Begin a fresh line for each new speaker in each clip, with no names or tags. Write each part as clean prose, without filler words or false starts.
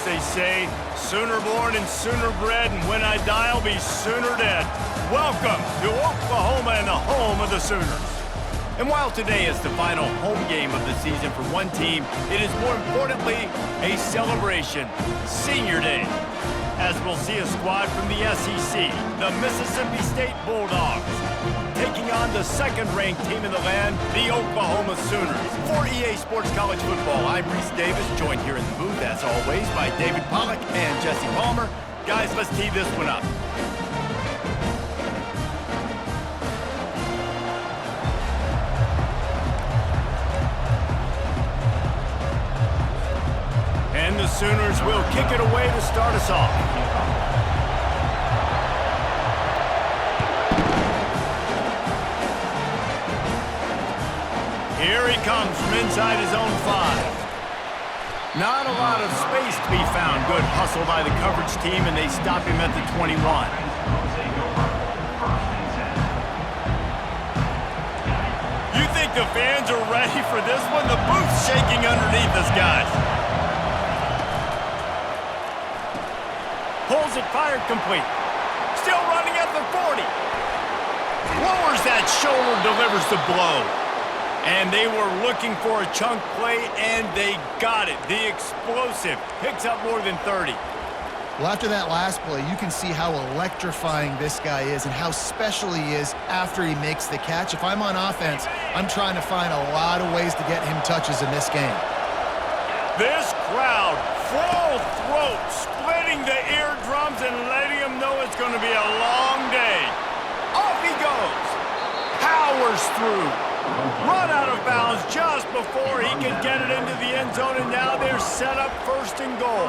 they say. Sooner born and sooner bred, and when I die, I'll be sooner dead. Welcome to Oklahoma and the home of the Sooners. And while today is the final home game of the season for one team, it is more importantly a celebration, Senior Day, as we'll see a squad from the SEC, the Mississippi State Bulldogs, taking on the second-ranked team in the land, the Oklahoma Sooners. For EA Sports College Football, I'm Reese Davis, joined here in the booth, as always, by David Pollack and Jesse Palmer. Guys, let's tee this one up. And the Sooners will kick it away to start us off. Here he comes from inside his own 5. Not a lot of space to be found. Good hustle by the coverage team, and they stop him at the 21. You think the fans are ready for this one? The booth's shaking underneath us, guys. Pulls it, fired, complete. Still running at the 40. Lowers that shoulder, delivers the blow. And they were looking for a chunk play, and they got it. The explosive picks up more than 30.
Well, after that last play, you can see how electrifying this guy is and how special he is after he makes the catch. If I'm on offense, I'm trying to find a lot of ways to get him touches in this game.
This crowd, full throat, splitting the eardrums and letting him know it's going to be a long day. Off he goes. Powers through. Run out of bounds just before he can get it into the end zone, and now they're set up first and goal.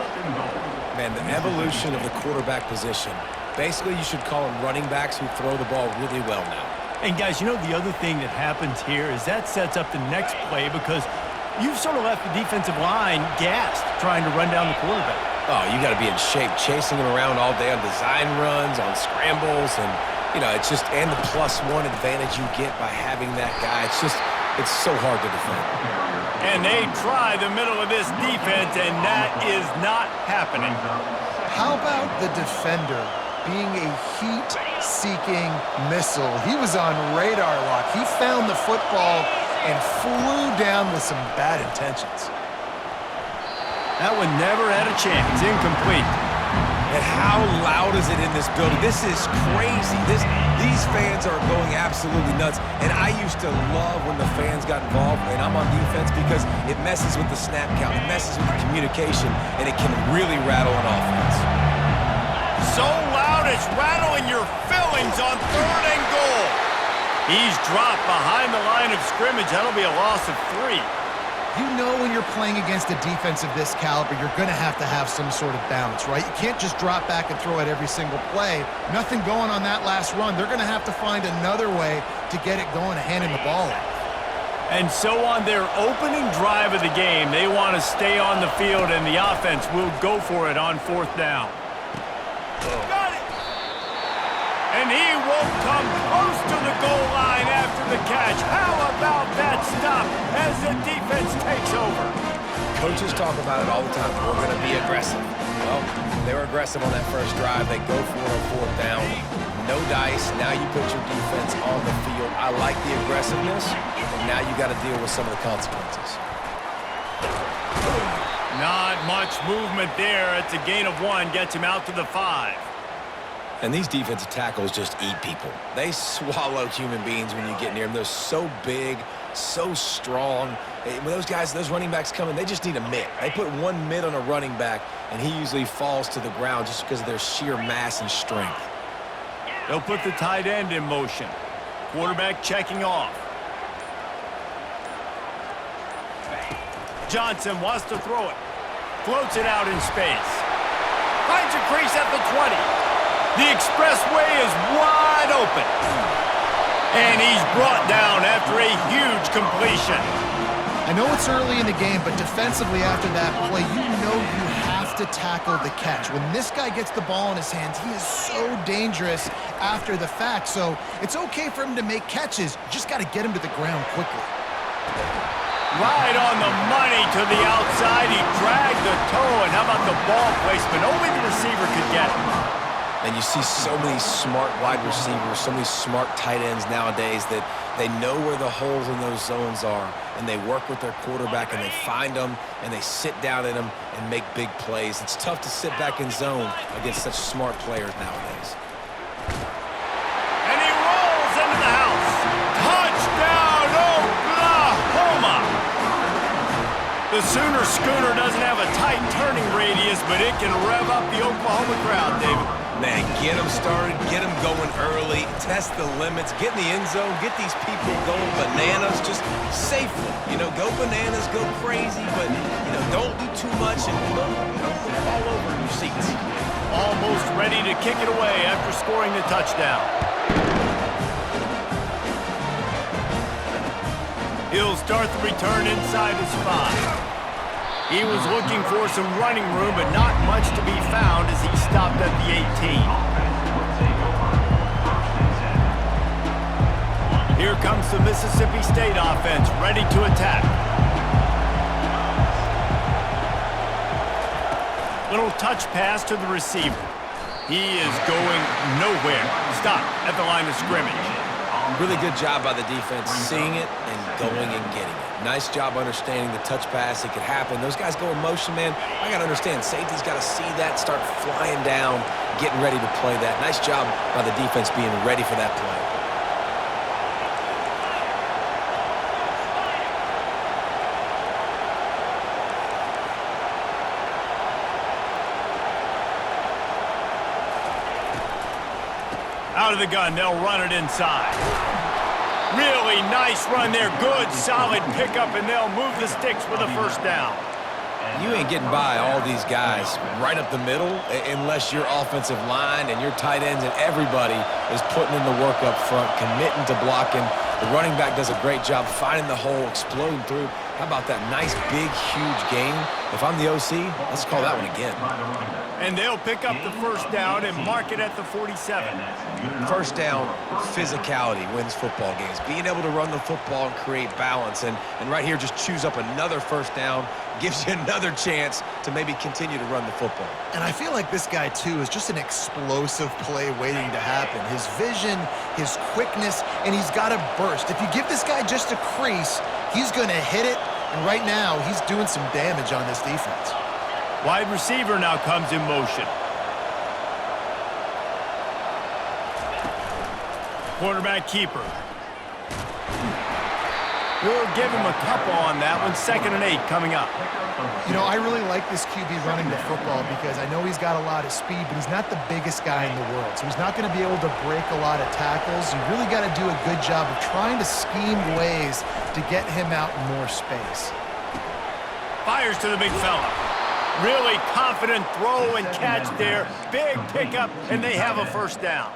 Man, the evolution of the quarterback position. Basically, you should call them running backs who throw the ball really well now.
And guys, you know the other thing that happens here is that sets up the next play because you've sort of left the defensive line gassed trying to run down the quarterback.
Oh, you got to be in shape, chasing him around all day on design runs, on scrambles, and you know, it's just, and the +1 advantage you get by having that guy. It's so hard to defend.
And they try the middle of this defense, and that is not happening.
How about the defender being a heat-seeking missile? He was on radar lock. He found the football and flew down with some bad intentions.
That one never had a chance. Incomplete.
And how loud is it in this building? This is crazy. These fans are going absolutely nuts. And I used to love when the fans got involved, and I'm on defense, because it messes with the snap count, it messes with the communication, and it can really rattle an offense.
So loud it's rattling your fillings on 3rd and goal. He's dropped behind the line of scrimmage. That'll be a loss of 3.
You know when you're playing against a defense of this caliber, you're going to have some sort of balance, right? You can't just drop back and throw it every single play. Nothing going on that last run. They're going to have to find another way to get it going, handing the ball off.
And so on their opening drive of the game, they want to stay on the field, and the offense will go for it on 4th down. Got it! And he won't come close to the goal line after the catch. How about that stop as the defense takes over?
Coaches talk about it all the time. We're going to be aggressive. Well, they were aggressive on that first drive. They go for it on 4th down. No dice. Now you put your defense on the field. I like the aggressiveness, and now you got to deal with some of the consequences.
Not much movement there. It's a gain of 1. Gets him out to the 5.
And these defensive tackles just eat people. They swallow human beings when you get near them. They're so big, so strong. When those running backs come in, they just need a mitt. They put 1 mitt on a running back, and he usually falls to the ground just because of their sheer mass and strength.
They'll put the tight end in motion. Quarterback checking off. Johnson wants to throw it. Floats it out in space. Finds a crease at the 20. The expressway is wide open. And he's brought down after a huge completion.
I know it's early in the game, but defensively after that play, you know you have to tackle the catch. When this guy gets the ball in his hands, he is so dangerous after the fact. So it's okay for him to make catches. You just got to get him to the ground quickly.
Right on the money to the outside. He dragged the toe, and How about the ball placement? Only the receiver could get it.
And you see so many smart wide receivers, so many smart tight ends nowadays that they know where the holes in those zones are, and they work with their quarterback, and they find them, and they sit down in them and make big plays. It's tough to sit back in zone against such smart players nowadays.
And he rolls into the house. Touchdown, Oklahoma! The Sooner Schooner doesn't have a tight turning radius, but it can rev up the Oklahoma crowd, David.
Man, get them started, get them going early, test the limits, get in the end zone, get these people going bananas, just safely. You know, go bananas, go crazy, but, you know, don't do too much and don't fall over in your seats.
Almost ready to kick it away after scoring the touchdown. He'll start the return inside his 5. He was looking for some running room, but not much to be found as he stopped at the 18. Here comes the Mississippi State offense, ready to attack. Little touch pass to the receiver. He is going nowhere. Stop at the line of scrimmage.
Really good job by the defense, seeing it and going and getting it. Nice job understanding the touch pass. It could happen. Those guys go in motion, man. I got to understand, safety's got to see that, start flying down, getting ready to play that. Nice job by the defense being ready for that play.
Out of the gun, they'll run it inside. Really nice run there. Good, solid pickup, and they'll move the sticks with a first down.
You ain't getting by all these guys right up the middle unless your offensive line and your tight ends and everybody is putting in the work up front, committing to blocking. The running back does a great job finding the hole, exploding through. How about that nice, big, huge gain? If I'm the OC, let's call that one again.
And they'll pick up the first down and mark it at the 47.
First down, physicality wins football games. Being able to run the football and create balance. And right here, just choose up another first down, gives you another chance to maybe continue to run the football.
And I feel like this guy, too, is just an explosive play waiting to happen. His vision, his quickness, and he's got a burst. If you give this guy just a crease, he's going to hit it. And right now, he's doing some damage on this defense.
Wide receiver now comes in motion. Quarterback keeper. We'll give him a couple on that one. 2nd and 8 coming up.
You know, I really like this QB running the football because I know he's got a lot of speed, but he's not the biggest guy in the world. So he's not going to be able to break a lot of tackles. You really got to do a good job of trying to scheme ways to get him out in more space.
Fires to the big fella. Really confident throw and catch there. Big pickup, and they have a first down.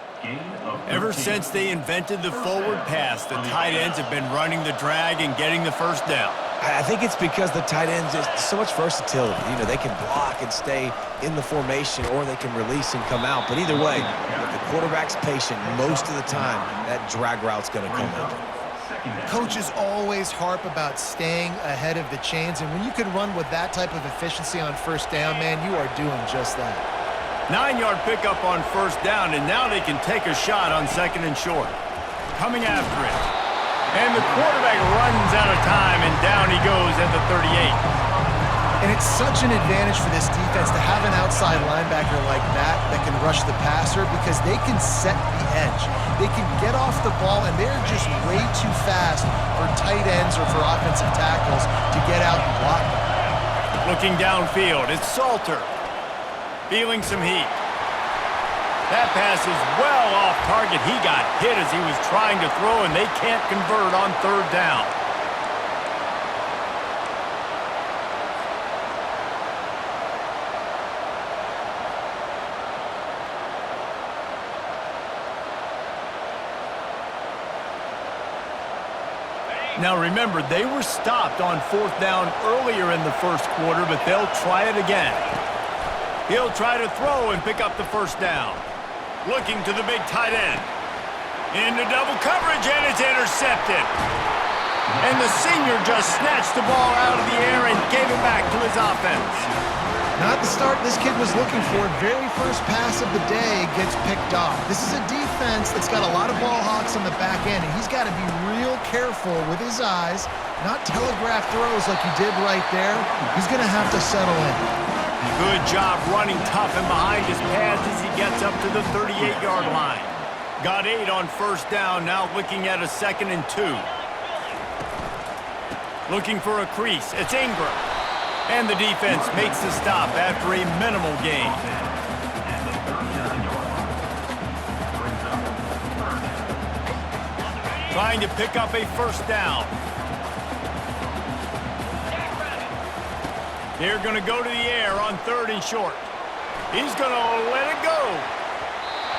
Ever since they invented the forward pass, the tight ends have been running the drag and getting the first down.
I think it's because the tight ends, there's so much versatility. You know, they can block and stay in the formation, or they can release and come out. But either way, if the quarterback's patient, most of the time, that drag route's going to come open.
Coaches always harp about staying ahead of the chains, and when you can run with that type of efficiency on first down, man, you are doing just that.
9-yard pickup on first down, and now they can take a shot on 2nd and short. Coming after it. And the quarterback runs out of time, and down he goes at the 38.
And it's such an advantage for this defense to have an outside linebacker like that that can rush the passer because they can set the edge. They can get off the ball, and they're just way too fast for tight ends or for offensive tackles to get out and block them.
Looking downfield, it's Salter. Feeling some heat. That pass is well off target. He got hit as he was trying to throw, and they can't convert on 3rd down. Now remember, they were stopped on 4th down earlier in the first quarter, but they'll try it again. He'll try to throw and pick up the first down. Looking to the big tight end. Into double coverage, and it's intercepted. And the senior just snatched the ball out of the air and gave it back to his offense.
Not the start this kid was looking for. Very first pass of the day gets picked off. This is a defense that's got a lot of ball hawks on the back end, and he's got to be real careful with his eyes, not telegraph throws like he did right there. He's going to have to settle in.
Good job running tough and behind his pads as he gets up to the 38-yard line. Got 8 on first down, now looking at a 2nd and 2. Looking for a crease, it's Ingram. And the defense makes the stop after a minimal gain. Trying to pick up a first down. They're going to go to the air on 3rd and short. He's going to let it go.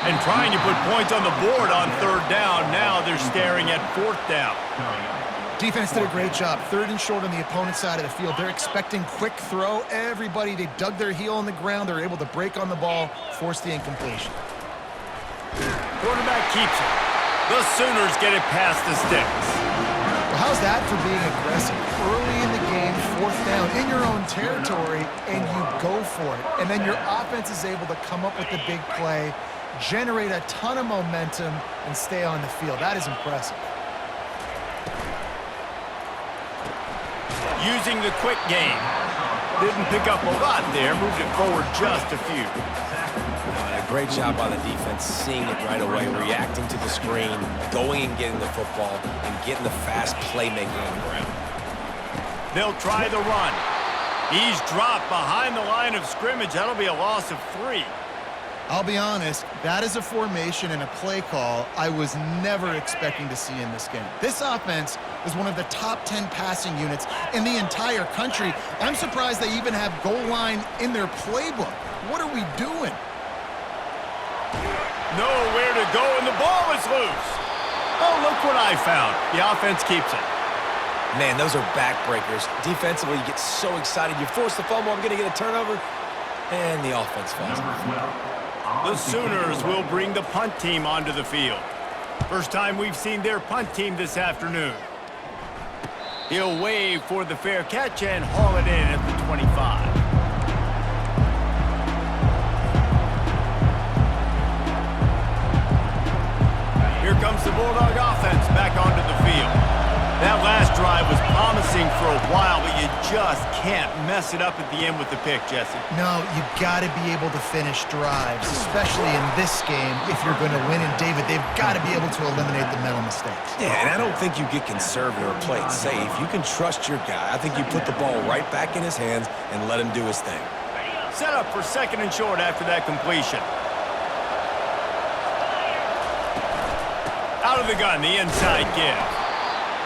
And trying to put points on the board on 3rd down. Now they're staring at 4th down.
Defense did a great job. 3rd and short on the opponent's side of the field. They're expecting quick throw. Everybody, they dug their heel on the ground. They're able to break on the ball, force the incompletion.
Quarterback keeps it. The Sooners get it past the sticks.
Well, how's that for being aggressive? Early in the game, 4th down in your own territory, and you go for it. And then your offense is able to come up with the big play, generate a ton of momentum, and stay on the field. That is impressive.
Using the quick game. Didn't pick up a lot there, moved it forward just a few.
A great job by the defense, seeing it right away, reacting to the screen, going and getting the football, and getting the fast playmaking on the ground.
They'll try the run. He's dropped behind the line of scrimmage. That'll be a loss of 3.
I'll be honest, that is a formation and a play call I was never expecting to see in this game. This offense is one of the top 10 passing units in the entire country. I'm surprised they even have goal line in their playbook. What are we doing?
Nowhere to go, and the ball is loose. Oh, look what I found. The offense keeps it.
Man, those are backbreakers. Defensively, you get so excited. You force the fumble, I'm going to get a turnover, and the offense falls.
The Sooners will bring the punt team onto the field. First time we've seen their punt team this afternoon. He'll wave for the fair catch and haul it in at the 25. Here comes the Bulldog offense back onto the field. That last drive was promising for a while, but you just can't mess it up at the end with the pick, Jesse.
No, you got to be able to finish drives, especially in this game. If you're going to win, and David, they've got to be able to eliminate the mental mistakes.
Yeah, and I don't think you get conservative or play it safe. You can trust your guy. I think you put the ball right back in his hands and let him do his thing.
Set up for 2nd and short after that completion. Out of the gun, the inside give.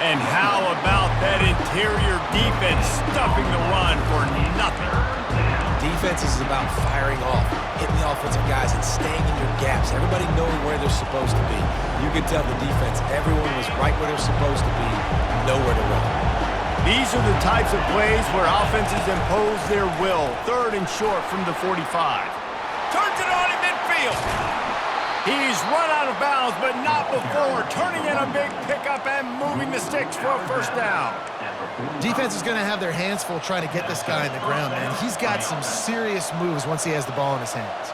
And how about that interior defense stuffing the run for nothing?
Defense is about firing off, hitting the offensive guys, and staying in your gaps. Everybody knowing where they're supposed to be. You can tell the defense, everyone was right where they're supposed to be, nowhere to run.
These are the types of plays where offenses impose their will. 3rd and short from the 45. Turns it on in midfield. He's run out of bounds, but not before turning in a big pickup and moving the sticks for a first down.
Defense is going to have their hands full trying to get this guy on the ground, man. He's got some serious moves once he has the ball in his hands.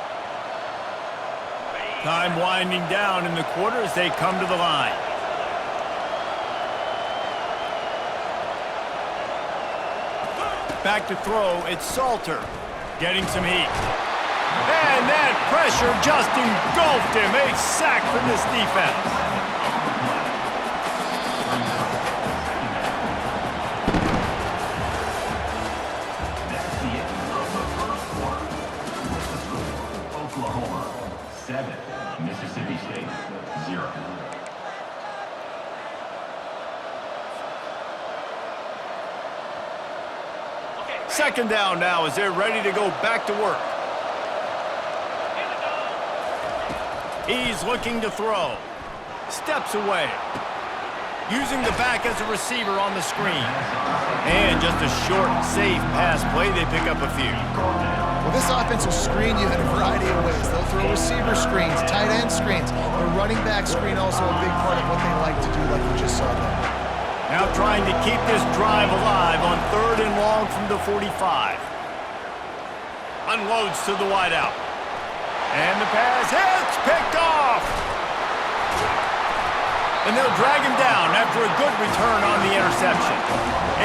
Time winding down in the quarter as they come to the line. Back to throw, it's Salter. Getting some heat. And that pressure just engulfed him. A sack from this defense.
Oklahoma 7, Mississippi State 0.
Second down now as they're ready to go back to work. He's looking to throw. Steps away. Using the back as a receiver on the screen. And just a short, safe pass play. They pick up a few.
Well, this offense will screen you in a variety of ways. They'll throw receiver screens, tight end screens. The running back screen also a big part of what they like to do, like you just saw there.
Now trying to keep this drive alive on 3rd and long from the 45. Unloads to the wideout. And the pass hits, picked off. And they'll drag him down after a good return on the interception.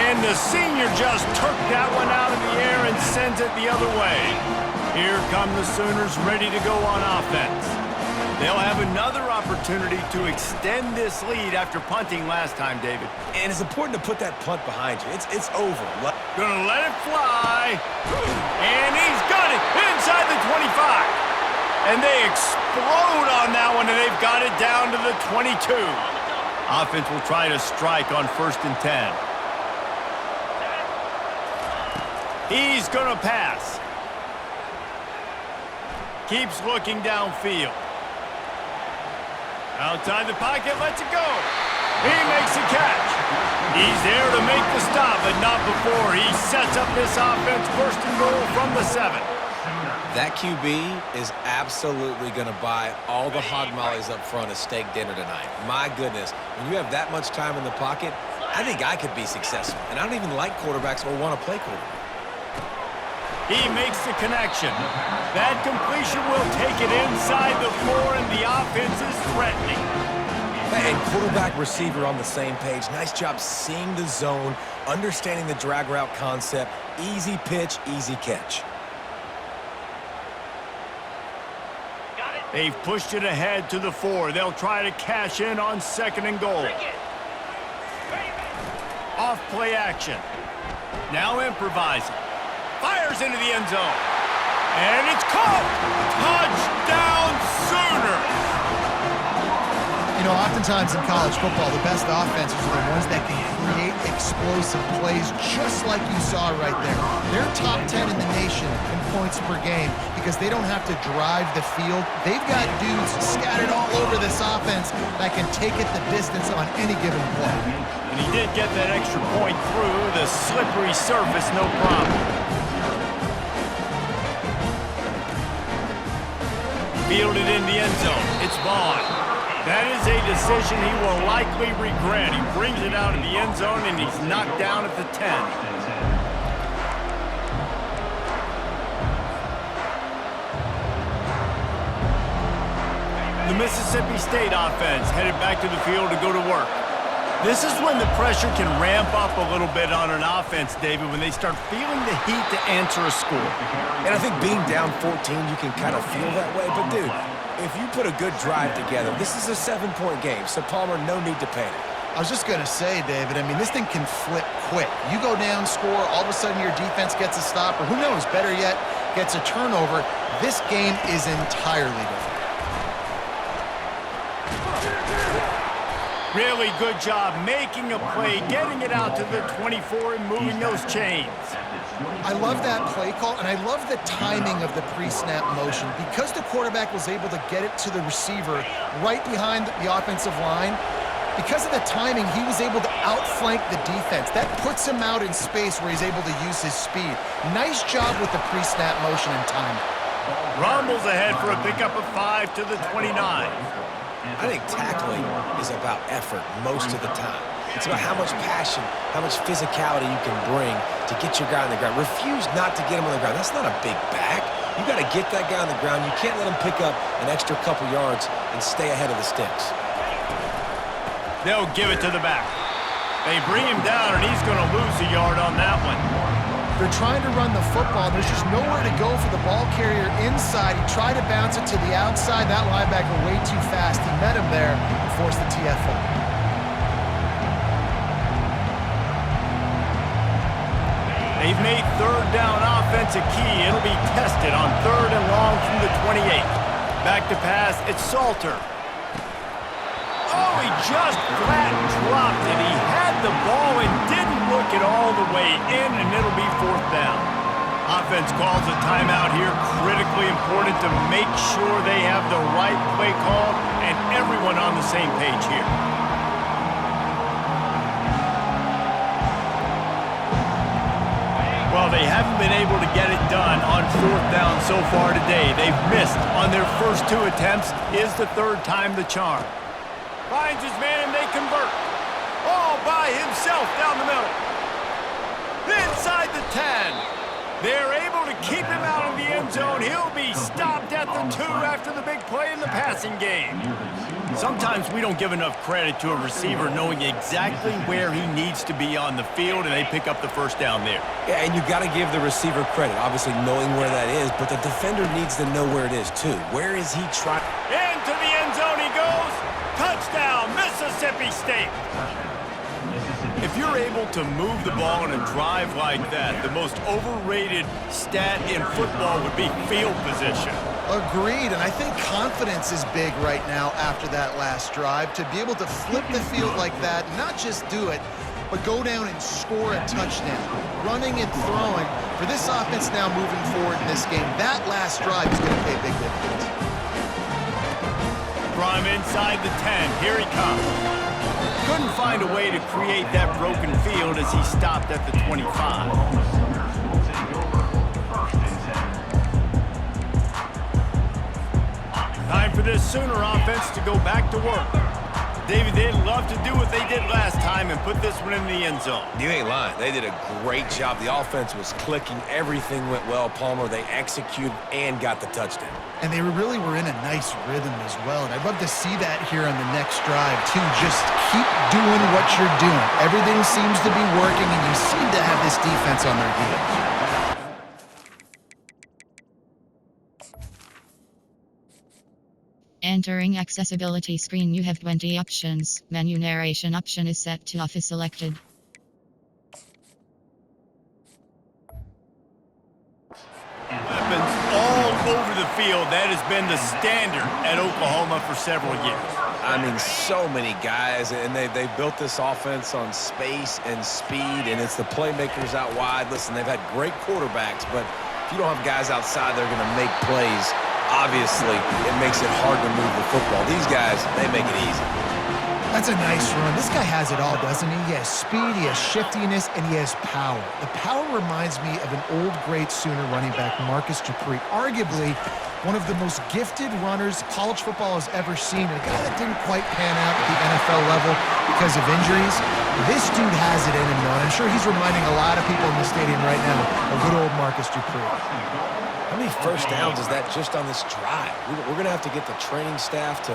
And the senior just took that one out of the air and sends it the other way. Here come the Sooners ready to go on offense. They'll have another opportunity to extend this lead after punting last time, David.
And it's important to put that punt behind you. It's over.
Gonna let it fly. And he's got it inside the 25. And they explode on that one, and they've got it down to the 22. Offense will try to strike on 1st and 10. He's going to pass. Keeps looking downfield. Outside the pocket, lets it go. He makes the catch. He's there to make the stop, but not before. He sets up this offense 1st and goal from the 7.
That QB is absolutely going to buy all the hog mollies up front of steak dinner tonight. My goodness, when you have that much time in the pocket, I think I could be successful. And I don't even like quarterbacks or want to play quarterback.
He makes the connection. That completion will take it inside the 4, and the offense is threatening.
And quarterback receiver on the same page. Nice job seeing the zone, understanding the drag route concept. Easy pitch, easy catch.
They've pushed it ahead to the 4. They'll try to cash in on 2nd and goal. Off play action. Now improvising. Fires into the end zone. And it's caught. Touchdown Sooners.
You know, oftentimes in college football, the best offenses are the ones that can create explosive plays just like you saw right there. They're top 10 in the nation in points per game because they don't have to drive the field. They've got dudes scattered all over this offense that can take it the distance on any given play.
And he did get that extra point through the slippery surface, no problem. Fielded in the end zone. It's Vaughn. That is a decision he will likely regret. He brings it out of the end zone, and he's knocked down at the 10. The Mississippi State offense headed back to the field to go to work. This is when the pressure can ramp up a little bit on an offense, David, when they start feeling the heat to answer a score.
And I think being down 14, you can kind of feel that way. But, dude, if you put a good drive together, this is a 7-point game, so Palmer, no need to panic.
I was just going to say, David, I mean, this thing can flip quick. You go down, score, all of a sudden your defense gets a stop, or who knows, better yet, gets a turnover. This game is entirely different.
Really good job making a play, getting it out to the 24 and moving those chains.
I love that play call, and I love the timing of the pre-snap motion. Because the quarterback was able to get it to the receiver right behind the offensive line, because of the timing, he was able to outflank the defense. That puts him out in space where he's able to use his speed. Nice job with the pre-snap motion and timing.
Rumbles ahead for a pickup of 5 to the 29.
I think tackling is about effort most of the time. It's about how much passion, how much physicality you can bring to get your guy on the ground. Refuse not to get him on the ground. That's not a big back. You got to get that guy on the ground. You can't let him pick up an extra couple yards and stay ahead of the sticks.
They'll give it to the back. They bring him down, and he's going to lose a yard on that one.
They're trying to run the football. There's just nowhere to go for the ball carrier inside. He tried to bounce it to the outside. That linebacker way too fast. He met him there and forced the TFL.
They've made 3rd down offense a key. It'll be tested on 3rd and long from the 28. Back to pass, it's Salter. Oh, he just flat dropped it. He had the ball and didn't look it all the way in, and it'll be 4th down. Offense calls a timeout here. Critically important to make sure they have the right play call and everyone on the same page here. Well, they haven't been able to get it done on 4th down so far today. They've missed on their first 2 attempts. Is the 3rd time the charm. Finds his man, and they convert. All by himself down the middle. Inside the 10. They're able to keep him out of the end zone. He'll be stopped at the 2 after the big play in the passing game. Sometimes we don't give enough credit to a receiver knowing exactly where he needs to be on the field, and they pick up the first down there.
Yeah, and you got to give the receiver credit, obviously knowing where that is, but the defender needs to know where it is too. Where is he trying?
Into the end zone he goes. Touchdown, Mississippi State. If you're able to move the ball in a drive like that, the most overrated stat in football would be field position.
Agreed, and I think confidence is big right now after that last drive. To be able to flip the field like that, not just do it, but go down and score a touchdown. Running and throwing. For this offense now moving forward in this game, that last drive is going to pay big dividends.
From inside the 10, here he comes. Couldn't find a way to create that broken field as he stopped at the 25. Time for this Sooner offense to go back to work. David, they'd love to do what they did last time and put this one in the end zone.
You ain't lying. They did a great job. The offense was clicking. Everything went well, Palmer. They executed and got the touchdown.
And they really were in a nice rhythm as well. And I'd love to see that here on the next drive, too. Just keep doing what you're doing. Everything seems to be working, and you seem to have this defense on their heels.
Entering accessibility screen, you have 20 options. Menu narration option is set to off is selected.
Weapons all over the field. That has been the standard at Oklahoma for several years.
I mean, so many guys, and they built this offense on space and speed, and it's the playmakers out wide. Listen, they've had great quarterbacks, but if you don't have guys outside, they're going to make plays. Obviously, it makes it hard to move the football. These guys, they make it easy.
That's a nice run. This guy has it all, doesn't he? He has speed, he has shiftiness, and he has power. The power reminds me of an old, great Sooner running back, Marcus Dupree, arguably one of the most gifted runners college football has ever seen, a guy that didn't quite pan out at the NFL level because of injuries. This dude has it in him, though, and I'm sure he's reminding a lot of people in the stadium right now of good old Marcus Dupree.
How many first downs is that just on this drive? We're going to have to get the training staff to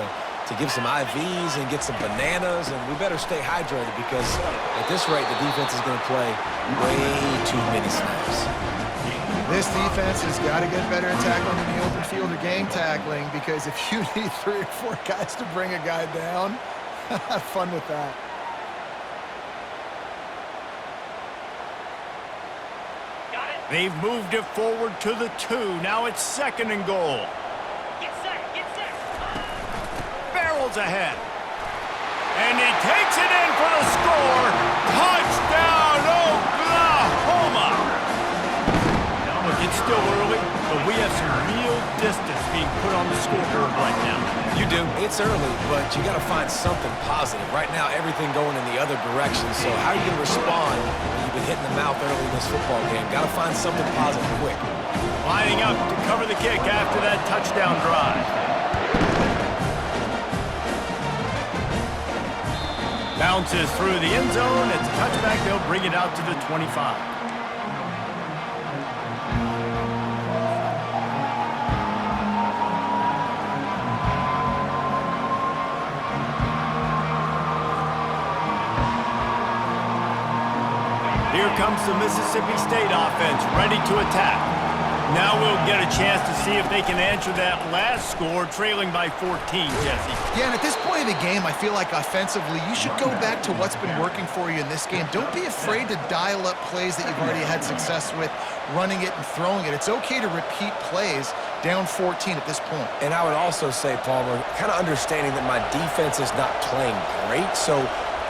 give some IVs and get some bananas, and we better stay hydrated because at this rate, the defense is going to play way too many snaps.
This defense has got to get better at tackling in the open field or gang tackling, because if you need 3 or 4 guys to bring a guy down, have fun with that.
They've moved it forward to the 2. Now it's 2nd and goal.
Get set, get set.
Barrels ahead. And he takes it in for the score. Touchdown, Oklahoma! Look, it's still early, but we have some real distance being put on the scoreboard right now.
You do. It's early, but you got to find something positive. Right now, everything going in the other direction. So how are you going to respond when you've been hitting the mouth early in this football game? Got to find something positive quick.
Lining up to cover the kick after that touchdown drive. Bounces through the end zone. It's a touchback. They'll bring it out to the 25. Here comes the Mississippi State offense, ready to attack. Now we'll get a chance to see if they can answer that last score, trailing by 14, Jesse.
Yeah, and at this point of the game, I feel like offensively, you should go back to what's been working for you in this game. Don't be afraid to dial up plays that you've already had success with, running it and throwing it. It's okay to repeat plays down 14 at this point.
And I would also say, Palmer, kind of understanding that my defense is not playing great, so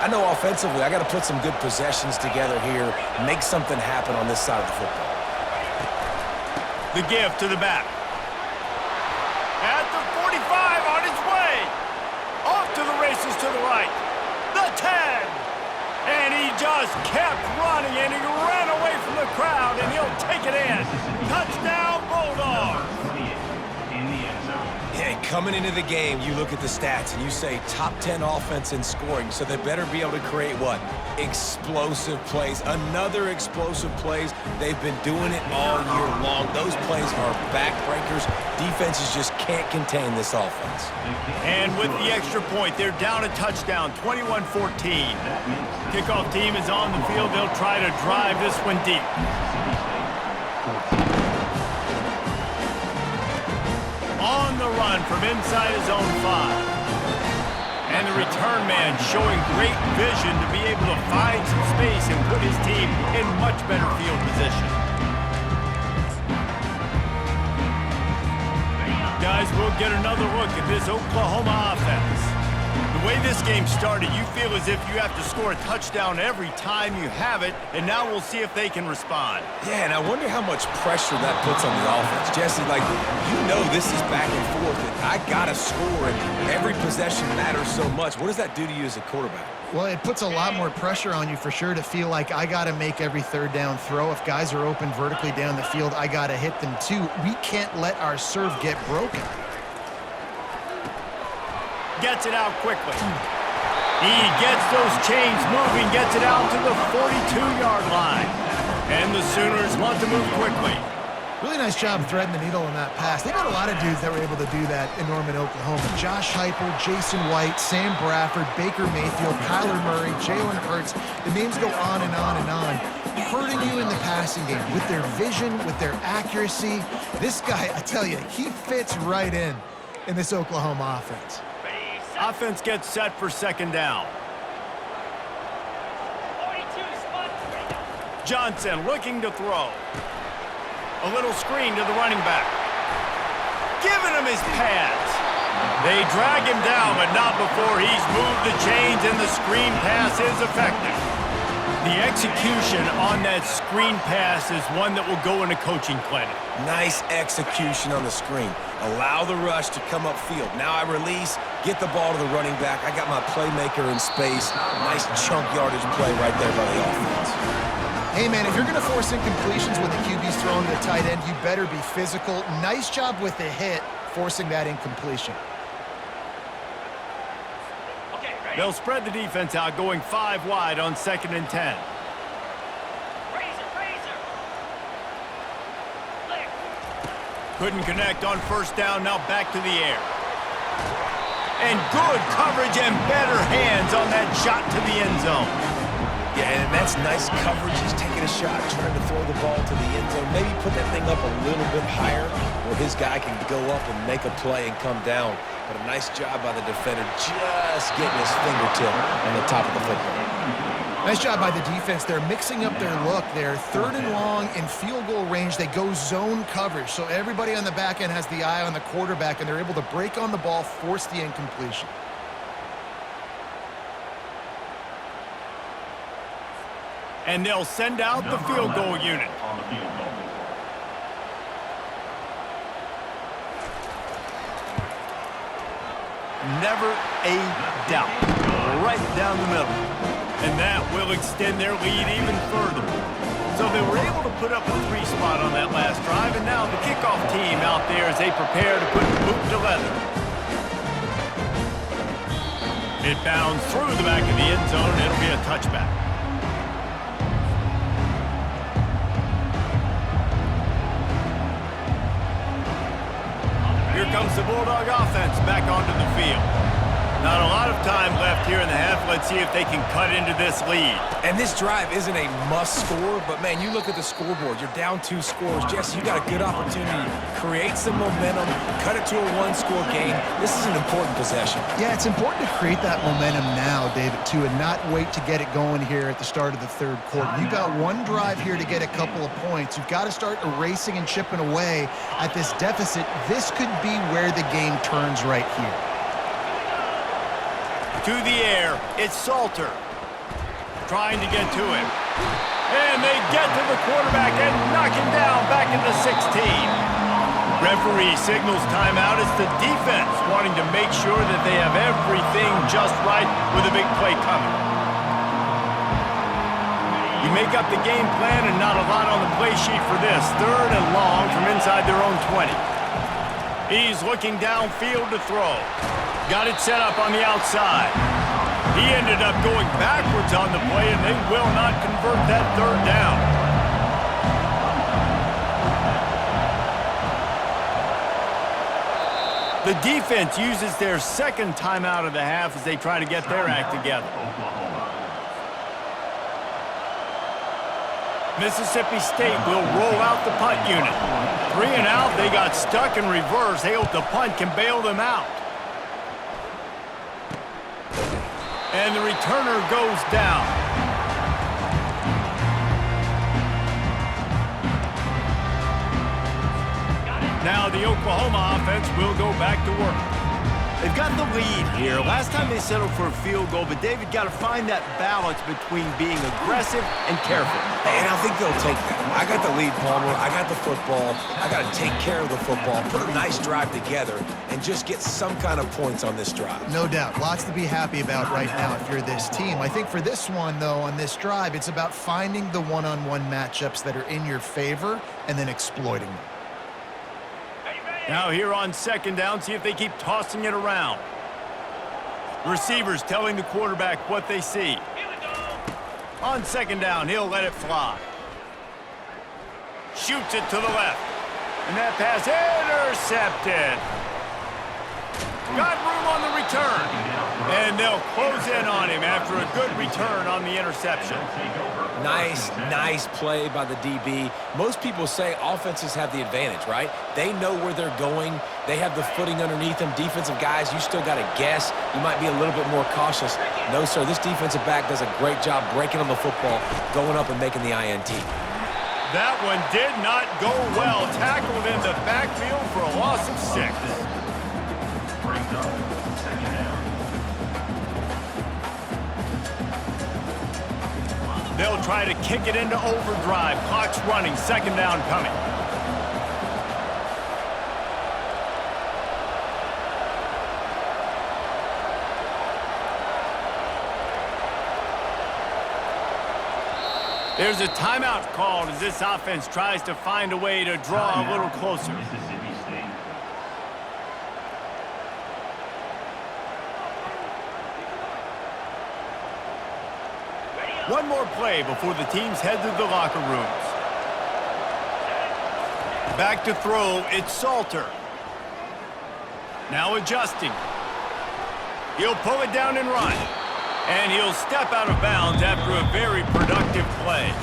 I know offensively I got to put some good possessions together here, make something happen on this side of the football.
The give to the back. At the 45, on his way. Off to the races to the right. The 10. And he just kept running, and he ran away from the crowd, and he'll take it in. Touchdown, Bulldogs.
Yeah, he Coming into the game, you look at the stats and you say top 10 offense in scoring, so they better be able to create what? Explosive plays. Another explosive plays. They've been doing it all year long. Those plays are backbreakers. Defenses just can't contain this offense.
And with the extra point, they're down a touchdown, 21-14. Kickoff team is on the field. They'll try to drive this one deep. On the run from inside his own 5. And the return man showing great vision to be able to find some space and put his team in much better field position. Guys, we'll get another look at this Oklahoma offense. The way this game started, you feel as if you have to score a touchdown every time you have it, and now we'll see if they can respond.
Yeah, and I wonder how much pressure that puts on the offense. Jesse, like, you know this is back and forth, and I got to score, and every possession matters so much. What does that do to you as a quarterback?
Well, it puts a lot more pressure on you for sure to feel like I got to make every third down throw. If guys are open vertically down the field, I got to hit them too. We can't let our serve get broken.
Gets it out quickly. He gets those chains moving, gets it out to the 42-yard line. And the Sooners want to move quickly.
Really nice job threading the needle on that pass. They got a lot of dudes that were able to do that in Norman, Oklahoma. Josh Heupel, Jason White, Sam Bradford, Baker Mayfield, Kyler Murray, Jalen Hurts. The names go on and on and on. Hurting you in the passing game with their vision, with their accuracy. This guy, I tell you, he fits right in this Oklahoma offense.
Offense gets set for second down.
42 spot.
Johnson looking to throw. A little screen to the running back. Giving him his pads. They drag him down, but not before he's moved the chains, and the screen pass is effective. The execution on that screen pass is one that will go in a coaching clinic.
Nice execution on the screen. Allow the rush to come upfield. Now I release, get the ball to the running back. I got my playmaker in space. Nice chunk yardage play right there by the offense.
Hey, man, if you're going to force incompletions when the QB's throwing to the tight end, you better be physical. Nice job with the hit, forcing that incompletion.
Okay, ready.
They'll spread the defense out, going 5 wide on 2nd and 10.
Razor. Clear.
Couldn't connect on first down, now back to the air. And good coverage and better hands on that shot to the end zone.
Yeah, and that's nice coverage. He's taking a shot, trying to throw the ball to the end zone. Maybe put that thing up a little bit higher where his guy can go up and make a play and come down. But a nice job by the defender just getting his fingertip on the top of the football.
Nice job by the defense. They're mixing up their look. They're 3rd and long in field goal range. They go zone coverage. So everybody on the back end has the eye on the quarterback, and they're able to break on the ball, force the incompletion.
And they'll send out the field goal unit.
On the field goal.
Never a doubt. Right down the middle. And that will extend their lead even further. So they were able to put up a 3 spot on that last drive, and now the kickoff team out there as they prepare to put boot to leather. It bounds through the back of the end zone, and it'll be a touchback. Here comes the Bulldog offense back onto the field. Not a lot of time left here in the half. Let's see if they can cut into this lead.
And this drive isn't a must score, but man, you look at the scoreboard, you're down 2 scores. Jesse, you got a good opportunity to create some momentum, cut it to a 1-score game. This is an important possession.
Yeah, it's important to create that momentum now, David, too, and not wait to get it going here at the start of the 3rd quarter. You've got one drive here to get a couple of points. You've got to start erasing and chipping away at this deficit. This could be where the game turns right here.
To the air, it's Salter. Trying to get to him. And they get to the quarterback and knock him down back into 16. Referee signals timeout. It's the defense wanting to make sure that they have everything just right with a big play coming. You make up the game plan and not a lot on the play sheet for this. 3rd and long from inside their own 20. He's looking downfield to throw. Got it set up on the outside. He ended up going backwards on the play, and they will not convert that third down. The defense uses their second timeout of the half as they try to get their act together. Mississippi State will roll out the punt unit. 3 and out, they got stuck in reverse. They hope the punt can bail them out. And the returner goes down. Now the Oklahoma offense will go back to work. They've got the lead here. Last time they settled for a field goal, but David got to find that balance between being aggressive and careful.
And I think they'll take that. I got the lead, Palmer. I got the football. I got to take care of the football, put a nice drive together, and just get some kind of points on this drive.
No doubt. Lots to be happy about right now if you're this team. I think for this one, though, on this drive, it's about finding the one-on-one matchups that are in your favor and then exploiting them.
Now here on second down, see if they keep tossing it around. Receivers telling the quarterback what they see. On second down, he'll let it fly. Shoots it to the left. And that pass intercepted. Got room on the return. And they'll close in on him after a good return on the interception.
Nice play by the DB. Most people say offenses have the advantage, right? They know where they're going. They have the footing underneath them. Defensive guys, you still got to guess. You might be a little bit more cautious. No, sir, this defensive back does a great job breaking on the football, going up and making the INT.
That one did not go well. Tackled in the backfield for a loss of 6.
Breaks up. Second down.
They'll try to kick it into overdrive. Clock's running. Second down coming. There's a timeout called as this offense tries to find a way to draw a little closer.
Mississippi State.
One more play before the teams head to the locker rooms. Back to throw, it's Salter. Now adjusting. He'll pull it down and run. And he'll step out of bounds after a very productive play.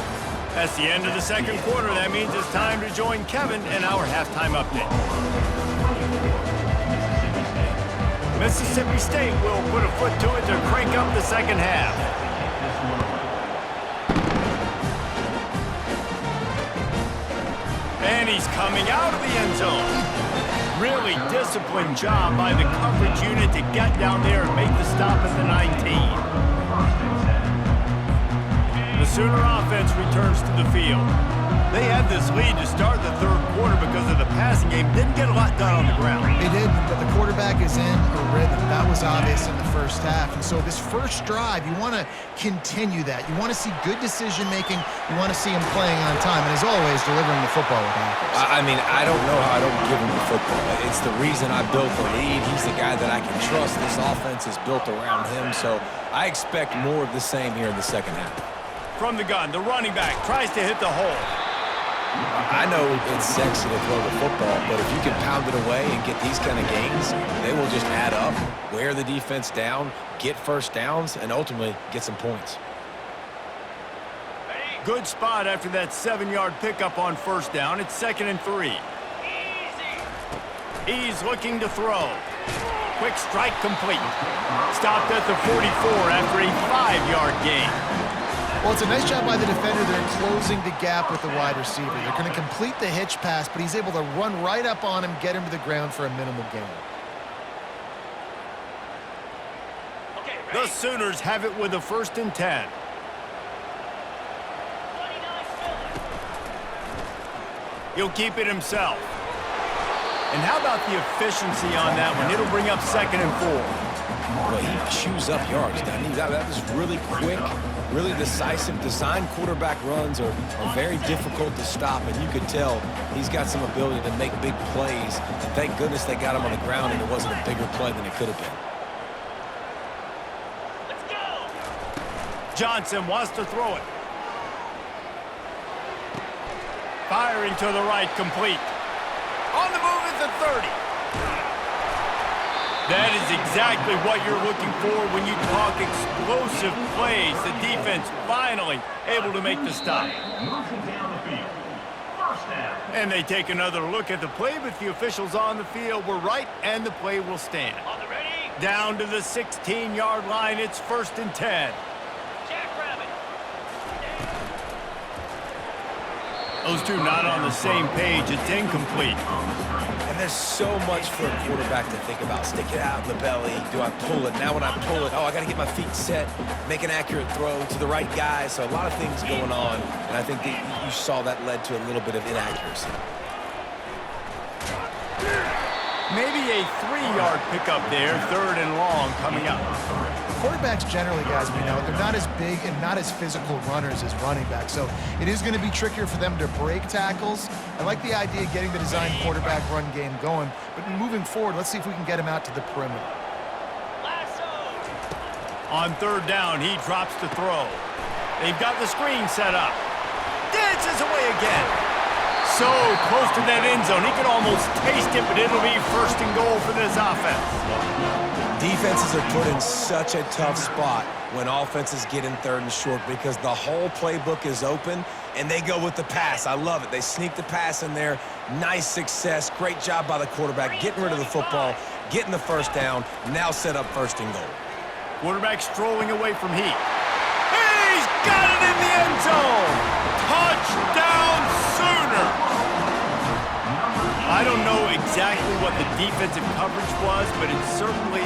That's the end of the second quarter. That means it's time to join Kevin in our halftime update. Mississippi State will put a foot to it to crank up the second half. And he's coming out of the end zone. Really disciplined job by the coverage unit to get down there and make the stop at the 19. The Sooner offense returns to the field. They had this lead to start the third quarter because of the passing game. Didn't get a lot done on the ground.
They did, but the quarterback is in a rhythm. That was obvious in the first half. And so this first drive, you want to continue that. You want to see good decision-making. You want to see him playing on time. And as always, delivering the football with accuracy.
I mean, I don't know how I don't give him the football. It's the reason I built the lead. He's the guy that I can trust. This offense is built around him. So I expect more of the same here in the second half.
From the gun, the running back tries to hit the hole.
I know it's sexy to throw the football, but if you can pound it away and get these kind of gains, they will just add up, wear the defense down, get first downs, and ultimately get some points.
Good spot after that 7-yard pickup on first down. It's 2nd and 3. He's looking to throw. Quick strike complete. Stopped at the 44 after a 5-yard gain.
Well, it's a nice job by the defender. They're closing the gap with the wide receiver. They're going to complete the hitch pass, but he's able to run right up on him, get him to the ground for a minimal gain.
The Sooners have it with a 1st and 10. He'll keep it himself. And how about the efficiency on that one? It'll bring up 2nd and 4.
Well, he chews up yards, doesn't he? That was really quick. really decisive. Design quarterback runs are very difficult to stop, and you could tell he's got some ability to make big plays. And thank goodness they got him on the ground and it wasn't a bigger play than it could have been.
Let's go.
Johnson wants to throw it. Firing to the right, complete. On the move at the 30. That is exactly what you're looking for when you talk explosive plays. The defense finally able to make the stop.
Moving down the field. First down.
And they take another look at the play, but the officials on the field were right, and the play will stand.
On the ready.
Down to the 16-yard line, it's 1st and 10.
Jackrabbit.
Those two not on the same page. It's incomplete.
And there's so much for a quarterback to think about. Stick it out in the belly. Do I pull it? Now when I pull it, I got to get my feet set, make an accurate throw to the right guy. So a lot of things going on, and I think that you saw that led to a little bit of inaccuracy.
Maybe a 3-yard pickup there, 3rd and long coming up.
Quarterbacks generally, guys, we know, they're not as big and not as physical runners as running backs, so it is going to be trickier for them to break tackles. I like the idea of getting the design quarterback run game going, but moving forward, let's see if we can get him out to the perimeter.
Lasso.
On 3rd down, he drops to throw. They've got the screen set up. Dances away again. So close to that end zone, he could almost taste it, but it'll be 1st and goal for this offense.
Defenses are put in such a tough spot when offenses get in 3rd and short because the whole playbook is open and they go with the pass. I love it. They sneak the pass in there. Nice success. Great job by the quarterback getting rid of the football, getting the 1st down, now set up 1st and goal.
Quarterback strolling away from heat. He's got it in the end zone. Touchdown Sooners. I don't know exactly what the defensive coverage was, but it certainly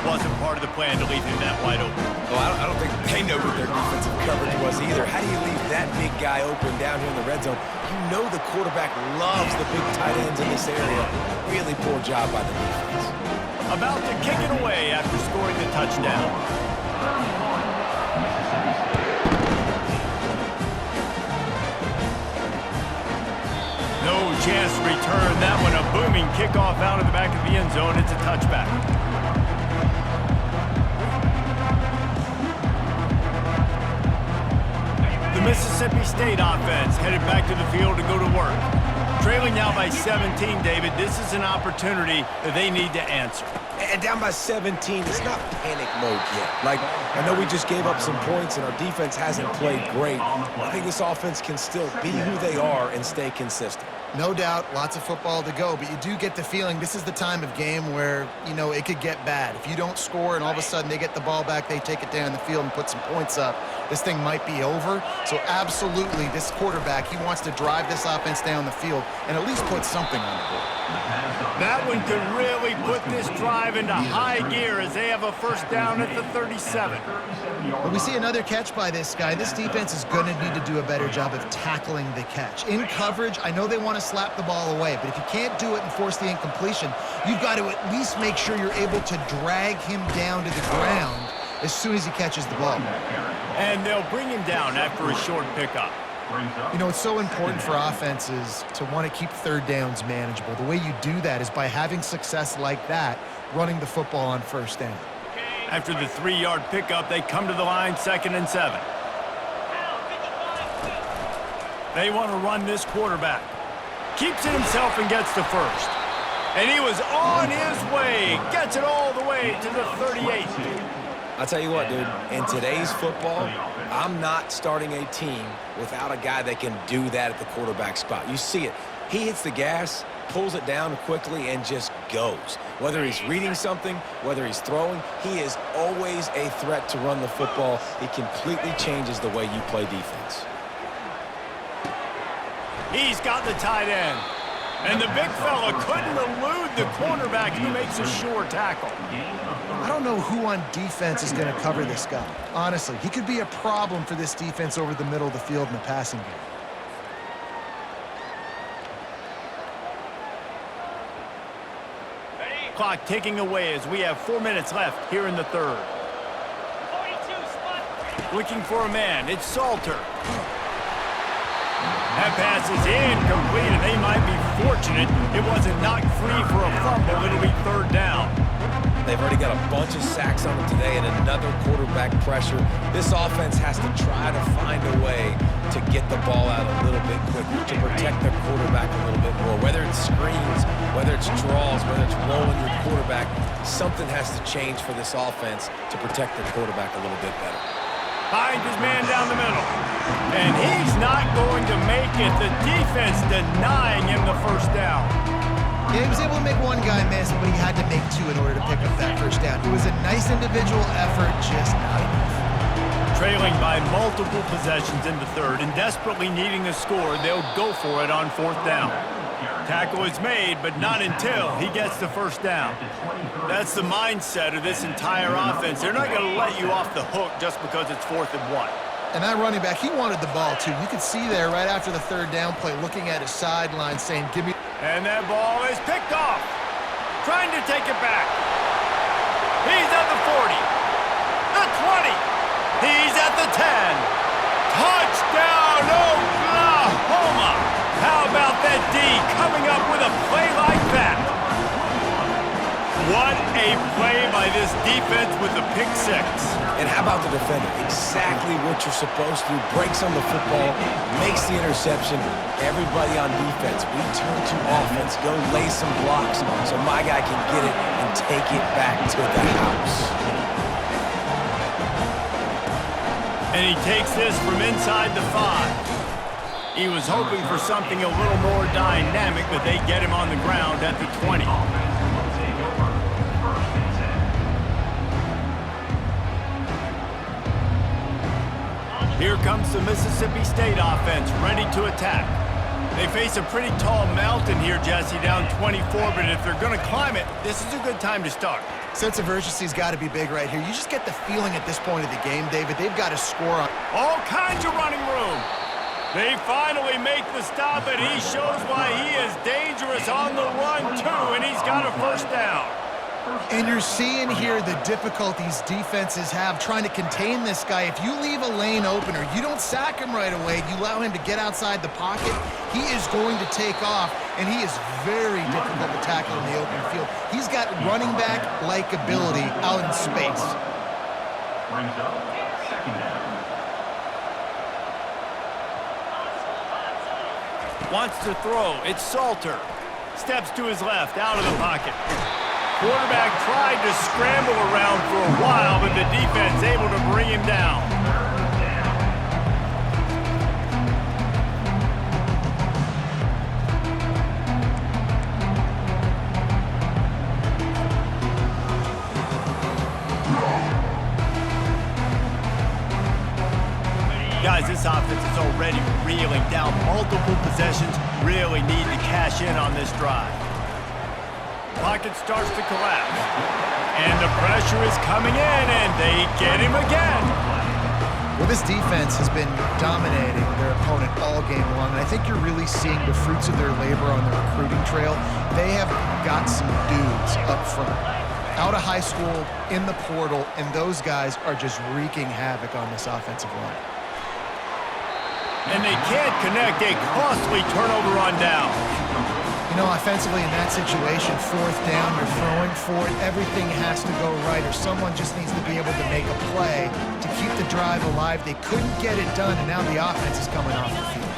wasn't part of the plan to leave him that wide open.
Well, I don't think they know what their defensive coverage was either. How do you leave that big guy open down here in the red zone? You know the quarterback loves the big tight ends in this area. Really poor job by the defense.
About to kick it away after scoring the touchdown. No chance to return that one. A booming kickoff out of the back of the end zone. It's a touchback. The Mississippi State offense headed back to the field to go to work. Trailing now by 17, David. This is an opportunity that they need to answer.
And down by 17, it's not panic mode yet. Like, I know we just gave up some points and our defense hasn't played great. I think this offense can still be who they are and stay consistent.
No doubt, lots of football to go, but you do get the feeling this is the time of game where, you know, it could get bad. If you don't score and all of a sudden they get the ball back, they take it down the field and put some points up, this thing might be over. So absolutely, this quarterback, he wants to drive this offense down the field and at least put something on the board.
That one could really put this drive into high gear as they have a 1st down at the 37.
But we see another catch by this guy. This defense is going to need to do a better job of tackling the catch. In coverage, I know they want to slap the ball away, but if you can't do it and force the incompletion, you've got to at least make sure you're able to drag him down to the ground as soon as he catches the ball.
And they'll bring him down after a short pickup.
You know, it's so important for offenses to want to keep 3rd downs manageable. The way you do that is by having success like that, running the football on 1st down.
After the 3-yard pickup, they come to the line 2nd and 7. They want to run this quarterback. Keeps it himself and gets to 1st. And he was on his way. Gets it all the way to the 38.
I'll tell you what, dude, in today's football, I'm not starting a team without a guy that can do that at the quarterback spot. You see it. He hits the gas, pulls it down quickly, and just goes. Whether he's reading something, whether he's throwing, he is always a threat to run the football. He completely changes the way you play defense.
He's got the tight end. And the big fella couldn't elude the cornerback who makes a sure tackle.
I don't know who on defense is going to cover this guy. Honestly, he could be a problem for this defense over the middle of the field in the passing game.
Clock ticking away as we have 4 minutes left here in the 3rd.
42 spot.
Looking for a man. It's Salter. That pass is incomplete, and they might be fortunate it wasn't knocked free for a fumble. It'll be third down.
They've already got a bunch of sacks on them today and another quarterback pressure. This offense has to try to find a way to get the ball out a little bit quicker, to protect their quarterback a little bit more. Whether it's screens, whether it's draws, whether it's rolling your quarterback, something has to change for this offense to protect their quarterback a little bit better.
Finds his man down the middle. And he's not going to make it. The defense denying him the first down.
Yeah, he was able to make one guy miss, but he had to make two in order to pick up that first down. It was a nice individual effort, just not enough.
Trailing by multiple possessions in the third and desperately needing a score, they'll go for it on fourth down. Tackle is made, but not until he gets the first down. That's the mindset of this entire offense. They're not going to let you off the hook just because it's 4th and 1.
And that running back, he wanted the ball, too. You could see there right after the third down play, looking at his sideline, saying, give me...
And that ball is picked off. Trying to take it back. He's at the 40. The 20. He's at the 10. Touchdown, Oklahoma! How about that D coming up with a play like that? What a play by this defense with the pick six.
And how about the defender? Exactly what you're supposed to do. Breaks on the football, makes the interception. Everybody on defense, we turn to offense, go lay some blocks so my guy can get it and take it back to the house.
And he takes this from inside the 5. He was hoping for something a little more dynamic, but they get him on the ground at the 20. Here comes the Mississippi State offense, ready to attack. They face a pretty tall mountain here, Jesse, down 24, but if they're going to climb it, this is a good time to start.
Sense of urgency's got to be big right here. You just get the feeling at this point of the game, David, they've got to score on...
All kinds of running room. They finally make the stop, and he shows why he is dangerous on the run, too, and he's got a first down.
And you're seeing here the difficulties defenses have trying to contain this guy. If you leave a lane open or you don't sack him right away, you allow him to get outside the pocket, he is going to take off, and he is very difficult to tackle in the open field. He's got running back-like ability out in space.
Brings up second down.
Wants to throw. It's Salter. Steps to his left, out of the pocket. Quarterback tried to scramble around for a while, but the defense able to bring him down. Guys, this offense is already reeling down multiple possessions. Really need to cash in on this drive. Pocket starts to collapse. And the pressure is coming in, and they get him again.
Well, this defense has been dominating their opponent all game long, and I think you're really seeing the fruits of their labor on the recruiting trail. They have got some dudes up front, out of high school, in the portal, and those guys are just wreaking havoc on this offensive line.
And they can't connect a costly turnover on down.
You know, offensively in that situation, 4th down, you're throwing for it, everything has to go right, or someone just needs to be able to make a play to keep the drive alive. They couldn't get it done, and now the offense is coming off the field.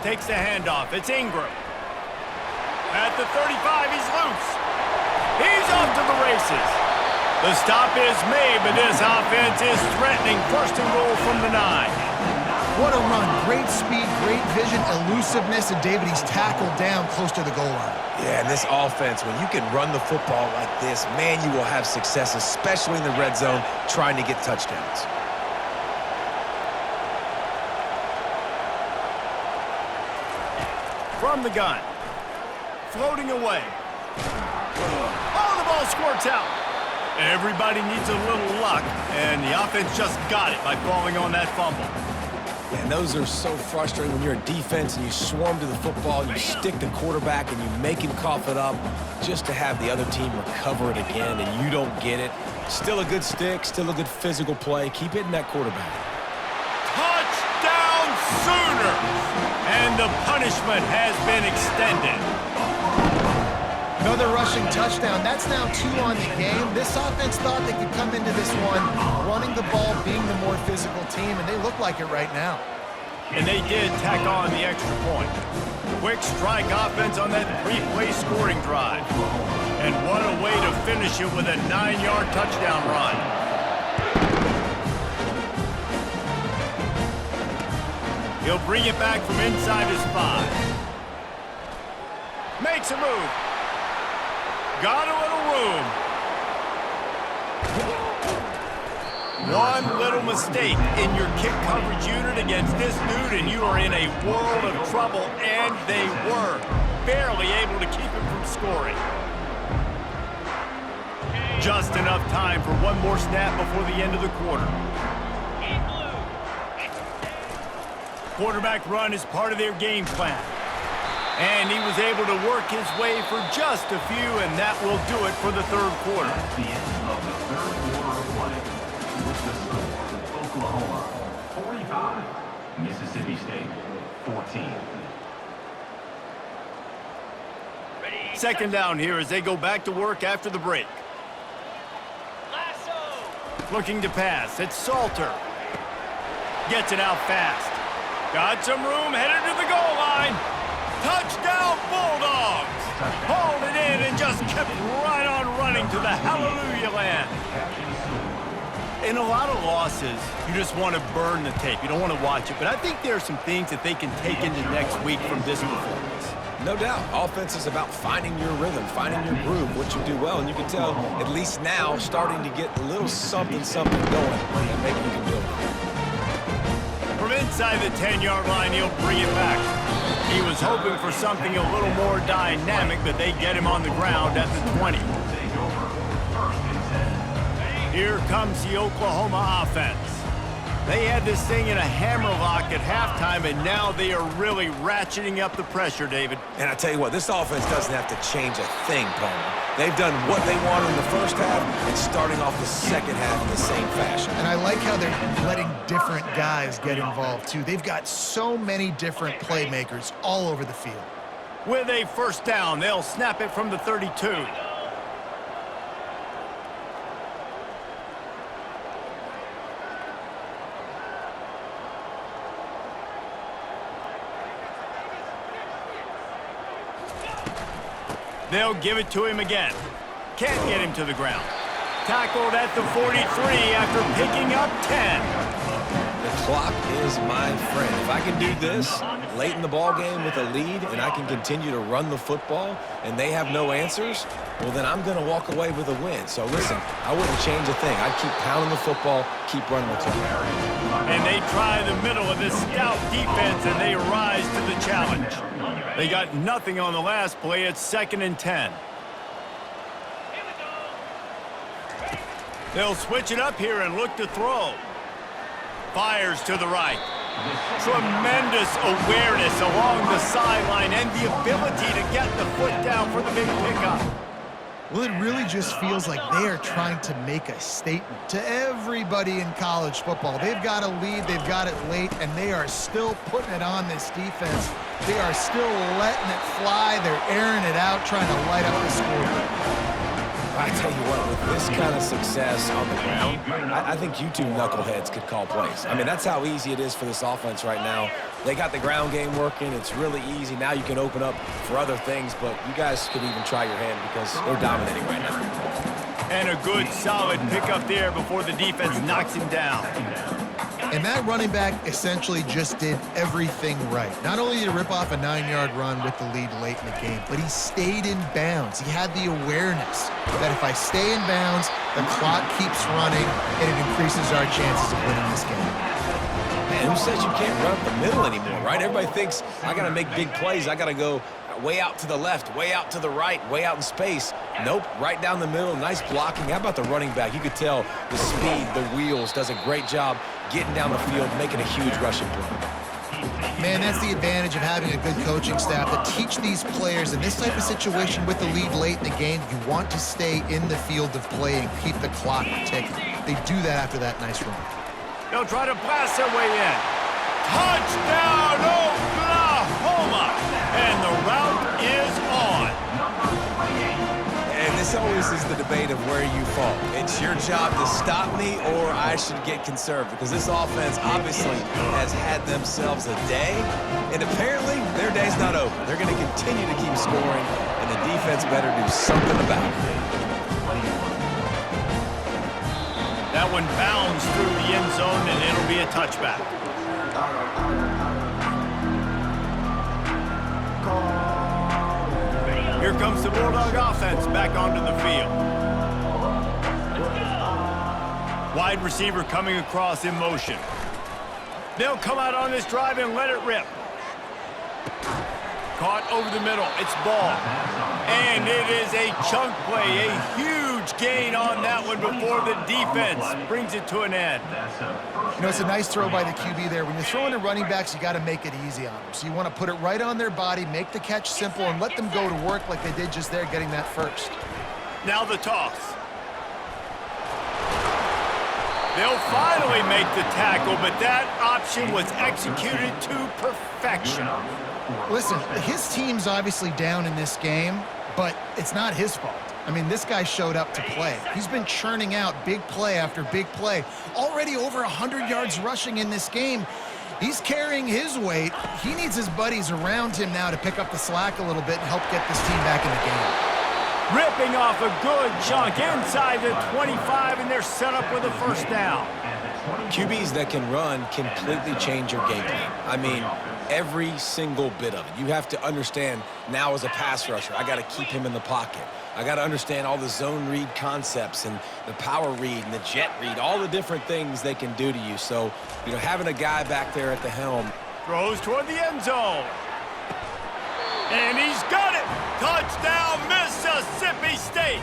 Takes the handoff. It's Ingram. At the 35, he's loose. He's off to the races. The stop is made, but this offense is threatening. 1st and goal from the 9.
What a run. Great speed, great vision, elusiveness, and David, he's tackled down close to the goal line.
Yeah, and this offense, when you can run the football like this, man, you will have success, especially in the red zone, trying to get touchdowns.
From the gun. Floating away. Oh, the ball squirts out. Everybody needs a little luck, and the offense just got it by falling on that fumble.
And those are so frustrating when you're a defense and you swarm to the football, you stick the quarterback and you make him cough it up just to have the other team recover it again and you don't get it. Still a good stick, still a good physical play. Keep hitting that quarterback.
Touchdown Sooners! And the punishment has been extended.
Another rushing touchdown. That's now 2 on the game. This offense thought they could come into this one running the ball, being the more physical team, and they look like it right now.
And they did tack on the extra point. Quick strike offense on that 3-play scoring drive. And what a way to finish it with a 9-yard touchdown run. He'll bring it back from inside his 5. Makes a move. Got a little room. One little mistake in your kick coverage unit against this dude, and you are in a world of trouble, and they were barely able to keep him from scoring. Just enough time for one more snap before the end of the quarter. Quarterback run is part of their game plan. And he was able to work his way for just a few, and that will do it for the third quarter.
That's the end of the third quarter of play. With the score, Oklahoma 45, Mississippi State 14.
Second down here as they go back to work after the break. Looking to pass. It's Salter. Gets it out fast. Got some room, headed to the goal line. Touchdown Bulldogs! Hauled it in and just kept right on running to the hallelujah land. In a lot of losses, you just want to burn the tape. You don't want to watch it. But I think there are some things that they can take into next week from this performance.
No doubt. Offense is about finding your rhythm, finding your groove, what you do well. And you can tell, at least now, starting to get a little something going and maybe you can build it.
From inside the 10-yard line, he'll bring it back. He was hoping for something a little more dynamic, but they get him on the ground at the 20. Here comes the Oklahoma offense. They had this thing in a hammerlock at halftime, and now they are really ratcheting up the pressure, David.
And I tell you what, this offense doesn't have to change a thing, Palmer. They've done what they wanted in the first half and starting off the second half in the same fashion.
And I like how they're letting different guys get involved, too. They've got so many different playmakers all over the field.
With a first down, they'll snap it from the 32. They'll give it to him again. Can't get him to the ground. Tackled at the 43 after picking up 10.
The clock is my friend. If I can do this late in the ball game with a lead and I can continue to run the football and they have no answers, well, then I'm going to walk away with a win. So listen, I wouldn't change a thing. I'd keep pounding the football, keep running the clock.
And they try the middle of this stout defense, and they rise to the challenge. They got nothing on the last play. It's 2nd and 10. They'll switch it up here and look to throw. Fires to the right. Tremendous awareness along the sideline and the ability to get the foot down for the big pickup.
Well, it really just feels like they are trying to make a statement to everybody in college football. They've got a lead, they've got it late, and they are still putting it on this defense. They are still letting it fly. They're airing it out, trying to light up the scoreboard.
I tell you what, with this kind of success on the ground, I think you two knuckleheads could call plays. I mean, that's how easy it is for this offense right now. They got the ground game working. It's really easy. Now you can open up for other things, but you guys could even try your hand because they're dominating right now.
And a good, solid pickup there before the defense knocks him down.
And that running back essentially just did everything right. Not only did he rip off a 9-yard run with the lead late in the game, but he stayed in bounds. He had the awareness that if I stay in bounds, the clock keeps running, and it increases our chances of winning this game.
Man, who says you can't run up the middle anymore, right? Everybody thinks I got to make big plays. I got to go way out to the left, way out to the right, way out in space. Nope, right down the middle, nice blocking. How about the running back? You could tell the speed, the wheels, does a great job getting down the field, making a huge rushing play.
Man, that's the advantage of having a good coaching staff that teach these players in this type of situation with the lead late in the game, you want to stay in the field of play and keep the clock ticking. They do that after that nice run.
They'll try to blast their way in. Touchdown, Oklahoma! And the route is on.
And this always is the debate of where you fall. It's your job to stop me or I should get conserved, because this offense obviously has had themselves a day, and apparently their day's not over. They're going to continue to keep scoring, and the defense better do something about it.
That one bounds through the end zone, and it'll be a touchback. Here comes the Bulldog offense back onto the field. Wide receiver coming across in motion. They'll come out on this drive and let it rip. Caught over the middle. It's ball. And it is a chunk play. A huge gain on that one before the defense brings it to an end.
You know, it's a nice throw by the QB there. When you're throwing to running backs, you got to make it easy on them. So you want to put it right on their body, make the catch simple, and let them go to work like they did just there, getting that first.
Now the toss. They'll finally make the tackle, but that option was executed to perfection.
Listen, his team's obviously down in this game, but it's not his fault. I mean, this guy showed up to play. He's been churning out big play after big play. Already over 100 yards rushing in this game. He's carrying his weight. He needs his buddies around him now to pick up the slack a little bit and help get this team back in the game.
Ripping off a good chunk inside the 25, and they're set up with a first down.
QBs that can run completely change your game plan. I mean, every single bit of it. You have to understand now as a pass rusher, I got to keep him in the pocket. I got to understand all the zone read concepts and the power read and the jet read, all the different things they can do to you. So, you know, having a guy back there at the helm.
Throws toward the end zone. And he's got it! Touchdown, Mississippi State!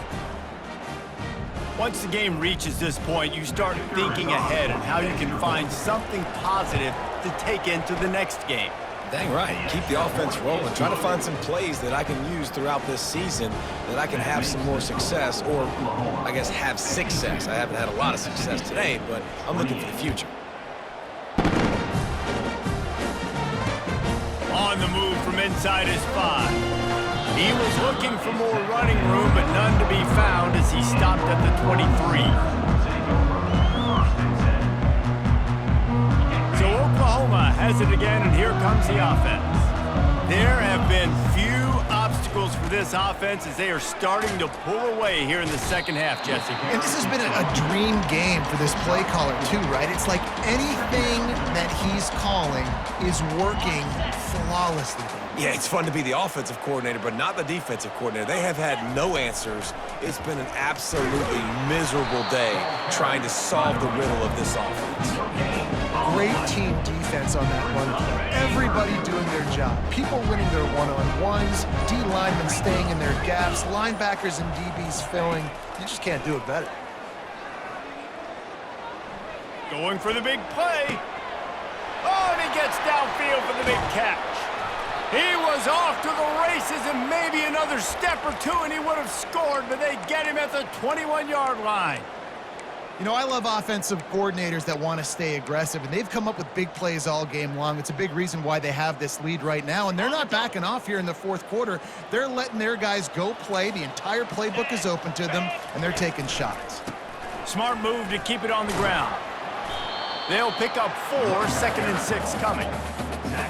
Once the game reaches this point, you start thinking ahead on how you can find something positive to take into the next game.
Dang right. Keep the offense rolling. Try to find some plays that I can use throughout this season that I can have some more success, or I guess have success. I haven't had a lot of success today, but I'm looking for the future.
On the move from inside his 5. He was looking for more running room, but none to be found as he stopped at the 23. So Oklahoma has it again, and here comes the offense. There have been few obstacles for this offense as they are starting to pull away here in the second half, Jesse.
And this has been a dream game for this play caller too, right? It's like anything that he's calling is working flawlessly.
Yeah, it's fun to be the offensive coordinator, but not the defensive coordinator. They have had no answers. It's been an absolutely miserable day trying to solve the riddle of this offense.
Great team defense on that run play. Everybody doing their job. People winning their one-on-ones, D linemen staying in their gaps, linebackers and DBs filling. You just can't do it better.
Going for the big play. Oh, and he gets downfield for the big catch. He was off to the races and maybe another step or two and he would have scored, but they get him at the 21-yard line.
You know, I love offensive coordinators that want to stay aggressive, and they've come up with big plays all game long. It's a big reason why they have this lead right now, and they're not backing off here in the fourth quarter. They're letting their guys go play. The entire playbook is open to them, and they're taking shots.
Smart move to keep it on the ground. They'll pick up 4, 2nd and 6 coming.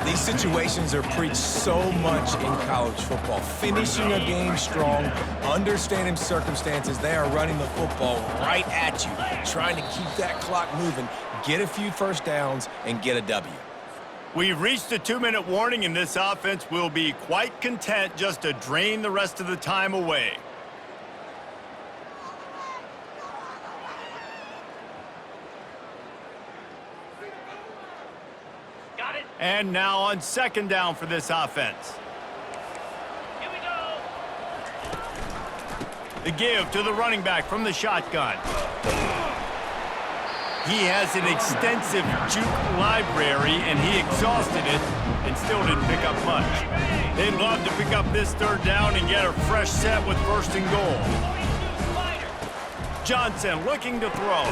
These situations are preached so much in college football. Finishing a game strong, understanding circumstances. They are running the football right at you, trying to keep that clock moving, get a few first downs, and get a W.
We've reached the 2-minute warning, and this offense will be quite content just to drain the rest of the time away. And now on 2nd down for this offense.
Here we go.
The give to the running back from the shotgun. He has an extensive juke library, and he exhausted it and still didn't pick up much. They'd love to pick up this third down and get a fresh set with first and goal. Johnson looking to throw.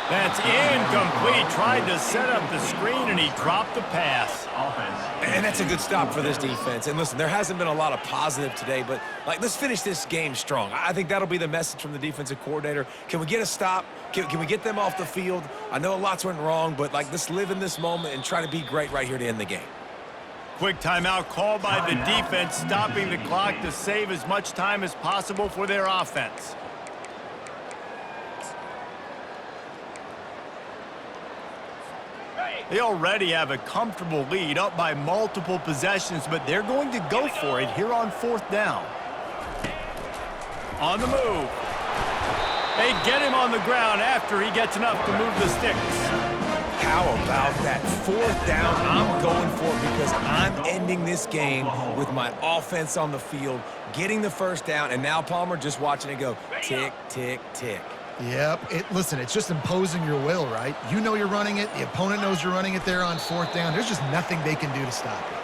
That's incomplete. Tried to set up the screen, and he dropped the pass.
And that's a good stop for this defense. And listen, there hasn't been a lot of positive today, but let's finish this game strong. I think that'll be the message from the defensive coordinator. Can we get a stop? Can we get them off the field? I know lots went wrong, but let's live in this moment and try to be great right here to end the game.
Quick timeout called by the defense, stopping the clock to save as much time as possible for their offense. They already have a comfortable lead, up by multiple possessions, but they're going to go for it here on fourth down. On the move. They get him on the ground after he gets enough to move the sticks.
How about that? Fourth down, I'm going for it because I'm ending this game with my offense on the field, getting the first down, and now Palmer just watching it go tick, tick, tick.
Yep. Listen, it's just imposing your will, right? You know you're running it. The opponent knows you're running it there on fourth down. There's just nothing they can do to stop it.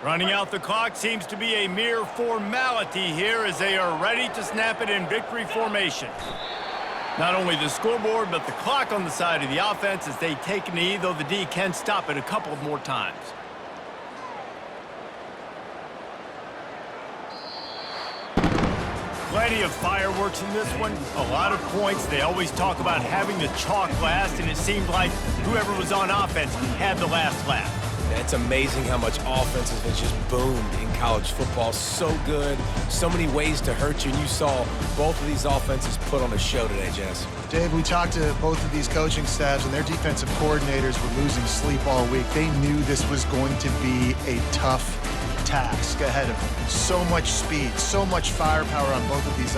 Running out the clock seems to be a mere formality here as they are ready to snap it in victory formation. Not only the scoreboard, but the clock on the side of the offense as they take a knee, though the D can stop it a couple more times. Plenty of fireworks in this one, a lot of points. They always talk about having the chalk last, and it seemed like whoever was on offense had the last laugh.
It's amazing how much offense has just boomed in college football. So good, so many ways to hurt you, and you saw both of these offenses put on a show today, Jess.
Dave, we talked to both of these coaching staffs, and their defensive coordinators were losing sleep all week. They knew this was going to be a tough task ahead of them. So much speed, so much firepower on both of these